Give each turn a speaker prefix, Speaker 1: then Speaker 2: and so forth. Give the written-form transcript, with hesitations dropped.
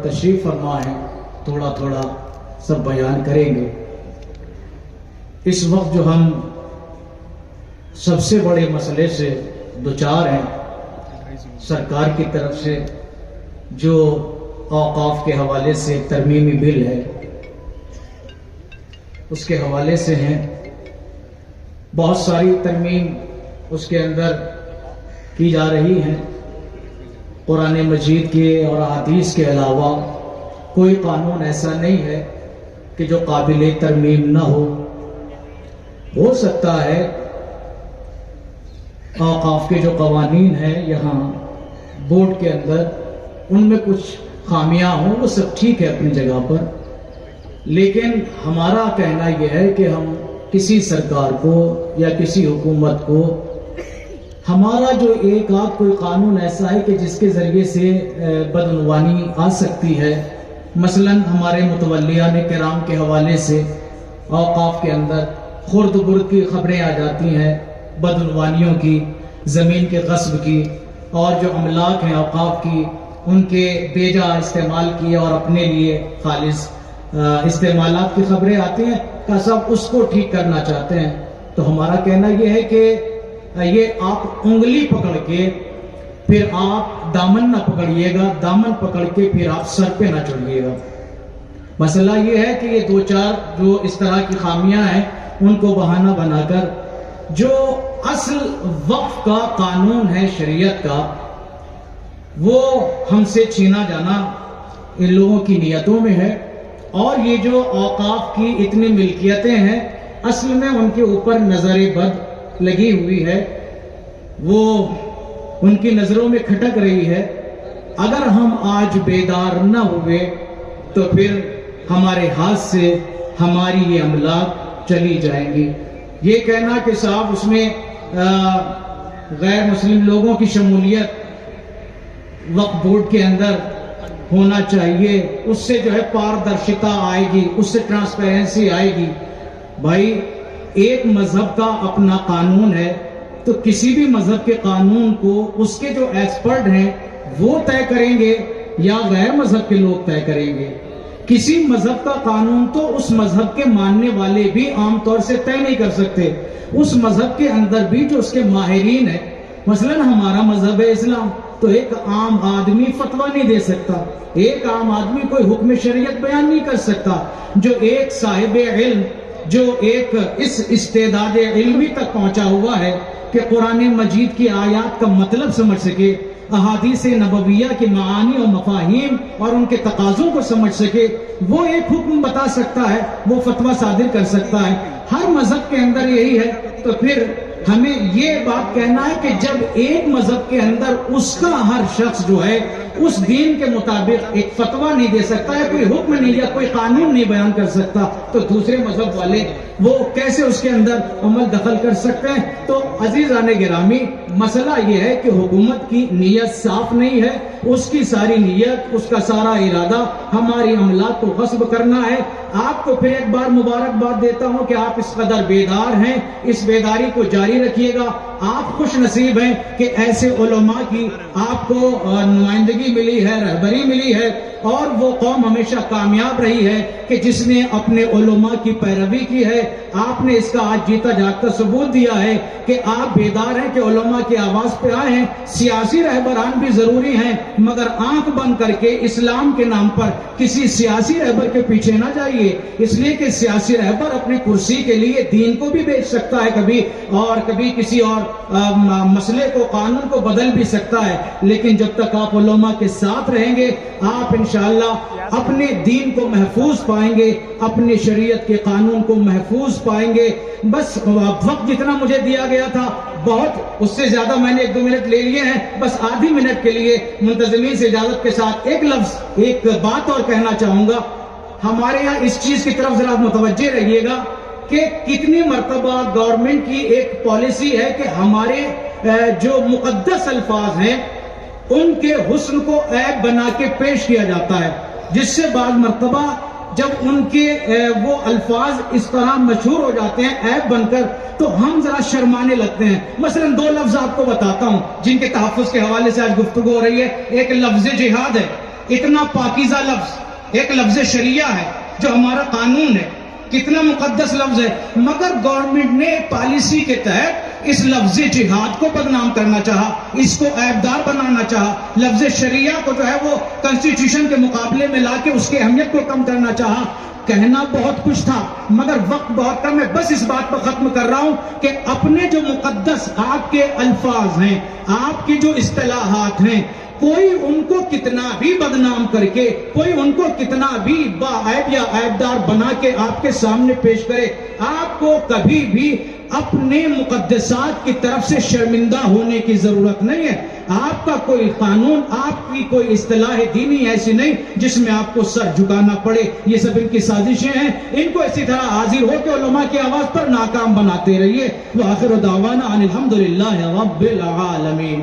Speaker 1: تشریف فرما ہے، تھوڑا تھوڑا سب بیان کریں گے۔ اس وقت جو ہم سب سے بڑے مسئلے سے دوچار ہیں سرکار کی طرف سے، جو اوقاف کے حوالے سے ترمیمی بل ہے اس کے حوالے سے ہیں۔ بہت ساری ترمیم اس کے اندر کی جا رہی ہیں۔ قرآن مجید کے اور احادیث کے علاوہ کوئی قانون ایسا نہیں ہے کہ جو قابل ترمیم نہ ہو سکتا ہے اوقاف کے جو قوانین ہیں یہاں بورڈ کے اندر ان میں کچھ خامیاں ہوں، وہ سب ٹھیک ہے اپنی جگہ پر، لیکن ہمارا کہنا یہ ہے کہ ہم کسی سرکار کو یا کسی حکومت کو ہمارا جو ایک آدھ کوئی قانون ایسا ہے کہ جس کے ذریعے سے بدعنوانی آ سکتی ہے، مثلا ہمارے متولیان کرام کے حوالے سے اوقاف کے اندر خرد برد کی خبریں آ جاتی ہیں، بدعنوانیوں کی، زمین کے غصب کی، اور جو املاک ہیں اوقاف کی ان کے بیجا استعمال کی اور اپنے لیے خالص استعمالات کی خبریں آتی ہیں کہ سب اس کو ٹھیک کرنا چاہتے ہیں۔ تو ہمارا کہنا یہ ہے کہ یہ آپ انگلی پکڑ کے پھر آپ دامن نہ پکڑیے گا، دامن پکڑ کے پھر آپ سر پہ نہ چڑھیے گا۔ مسئلہ یہ ہے کہ یہ دو چار جو اس طرح کی خامیاں ہیں ان کو بہانہ بنا کر جو اصل وقف کا قانون ہے شریعت کا وہ ہم سے چھینا جانا ان لوگوں کی نیتوں میں ہے، اور یہ جو اوقاف کی اتنی ملکیتیں ہیں اصل میں ان کے اوپر نظر بد لگی ہوئی ہے، وہ ان کی نظروں میں کھٹک رہی ہے۔ اگر ہم آج بیدار نہ ہوئے تو پھر ہمارے ہاتھ سے ہماری یہ املاک چلی جائیں گی۔ یہ کہنا کہ صاحب اس میں غیر مسلم لوگوں کی شمولیت وقف بورڈ کے اندر ہونا چاہیے، اس سے جو ہے پاردرشتا آئے گی، اس سے ٹرانسپیرنسی آئے گی۔ بھائی ایک مذہب کا اپنا قانون ہے تو کسی بھی مذہب کے قانون کو اس کے جو ایکسپرٹ ہیں وہ طے کریں گے یا غیر مذہب کے لوگ طے کریں گے؟ کسی مذہب کا قانون تو اس مذہب کے ماننے والے بھی عام طور سے طے نہیں کر سکتے، اس مذہب کے اندر بھی جو اس کے ماہرین ہیں، مثلا ہمارا مذہب ہے اسلام، تو ایک عام آدمی فتویٰ نہیں دے سکتا، ایک عام آدمی کوئی حکم شریعت بیان نہیں کر سکتا۔ جو ایک صاحب علم جو ایک اس استعداد علمی تک پہنچا ہوا ہے کہ قرآن مجید کی آیات کا مطلب سمجھ سکے، احادیث نبویہ کے معانی و مفاہیم اور ان کے تقاضوں کو سمجھ سکے، وہ ایک حکم بتا سکتا ہے، وہ فتویٰ صادر کر سکتا ہے۔ ہر مذہب کے اندر یہی ہے، تو پھر ہمیں یہ بات کہنا ہے کہ جب ایک مذہب کے اندر اس کا ہر شخص جو ہے اس دین کے مطابق ایک فتویٰ نہیں دے سکتا ہے، کوئی حکم نہیں یا کوئی قانون نہیں بیان کر سکتا، تو دوسرے مذہب والے وہ کیسے اس کے اندر عمل دخل کر سکتے ہیں؟ تو عزیزان گرامی، مسئلہ یہ ہے کہ حکومت کی نیت صاف نہیں ہے، اس کی ساری نیت، اس کا سارا ارادہ ہماری املاک کو غصب کرنا ہے۔ آپ کو پھر ایک بار مبارکباد دیتا ہوں کہ آپ اس قدر بیدار ہیں، اس بیداری کو جاری رکھیے گا۔ آپ خوش نصیب ہیں کہ ایسے علماء کی آپ کو نمائندگی ملی ہے، رہبری ملی ہے، اور وہ قوم ہمیشہ کامیاب رہی ہے کہ جس نے اپنے علماء کی پیروی کی ہے۔ آپ نے اس کا آج جیتا جاگتا ثبوت دیا ہے کہ آپ بیدار ہیں کہ علماء کی آواز پہ آئے ہیں۔ سیاسی رہبران بھی ضروری ہیں، مگر آنکھ بند کر کے اسلام کے نام پر کسی سیاسی رہبر کے پیچھے نہ جائیے، اس لیے کہ سیاسی رہبر اپنی کرسی کے لیے دین کو بھی بیچ سکتا ہے کبھی، اور کبھی کسی اور مسئلے کو، قانون کو بدل بھی سکتا ہے، لیکن جب تک آپ علماء کے ساتھ رہیں گے آپ انشاءاللہ اپنے دین کو محفوظ پائیں گے، اپنی شریعت کے قانون کو محفوظ پائیں گے۔ بس وقت جتنا مجھے دیا گیا تھا بہت، اس سے زیادہ میں نے 1-2 منٹ لے لیے ہیں، بس آدھی منٹ کے لیے منتظمین سے اجازت کے ساتھ ایک لفظ، ایک بات اور کہنا چاہوں گا۔ ہمارے یہاں اس چیز کی طرف ذرا متوجہ رہیے گا کہ کتنی مرتبہ گورنمنٹ کی ایک پالیسی ہے کہ ہمارے جو مقدس الفاظ ہیں ان کے حسن کو عیب بنا کے پیش کیا جاتا ہے، جس سے بعض مرتبہ جب ان کے وہ الفاظ اس طرح مشہور ہو جاتے ہیں عیب بن کر، تو ہم ذرا شرمانے لگتے ہیں۔ مثلا 2 لفظ آپ کو بتاتا ہوں جن کے تحفظ کے حوالے سے آج گفتگو ہو رہی ہے۔ ایک لفظ جہاد ہے،
Speaker 2: اتنا پاکیزہ لفظ ایک لفظ شریعہ ہے جو ہمارا قانون ہے، کتنا مقدس لفظ ہے، مگر گورنمنٹ نے پالیسی کے تحت اس لفظ جہاد کو بدنام کرنا چاہا، اس کو عیبدار بنانا چاہا، لفظ شریعہ کو جو ہے وہ کنسٹیٹیوشن کے مقابلے میں لا کے اس کی اہمیت کو کم کرنا چاہا۔ کہنا بہت کچھ تھا مگر وقت بہت کم ہے، بس اس بات پر ختم کر رہا ہوں کہ اپنے جو مقدس آپ کے الفاظ ہیں، آپ کی جو اصطلاحات ہیں، کوئی ان کو کتنا بھی بدنام کر کے، کوئی ان کو کتنا بھی باعیب یا عیبدار بنا کے آپ کے سامنے پیش کرے، آپ کو کبھی بھی اپنے مقدسات کی طرف سے شرمندہ ہونے کی ضرورت نہیں ہے۔ آپ کا کوئی قانون، آپ کی کوئی اصطلاح دینی ایسی نہیں جس میں آپ کو سر جھکانا پڑے۔ یہ سب ان کی سازشیں ہیں، ان کو اسی طرح حاضر ہو کے علماء کی آواز پر ناکام بناتے رہیے۔ وآخر دعوانا ان الحمدللہ رب العالمین۔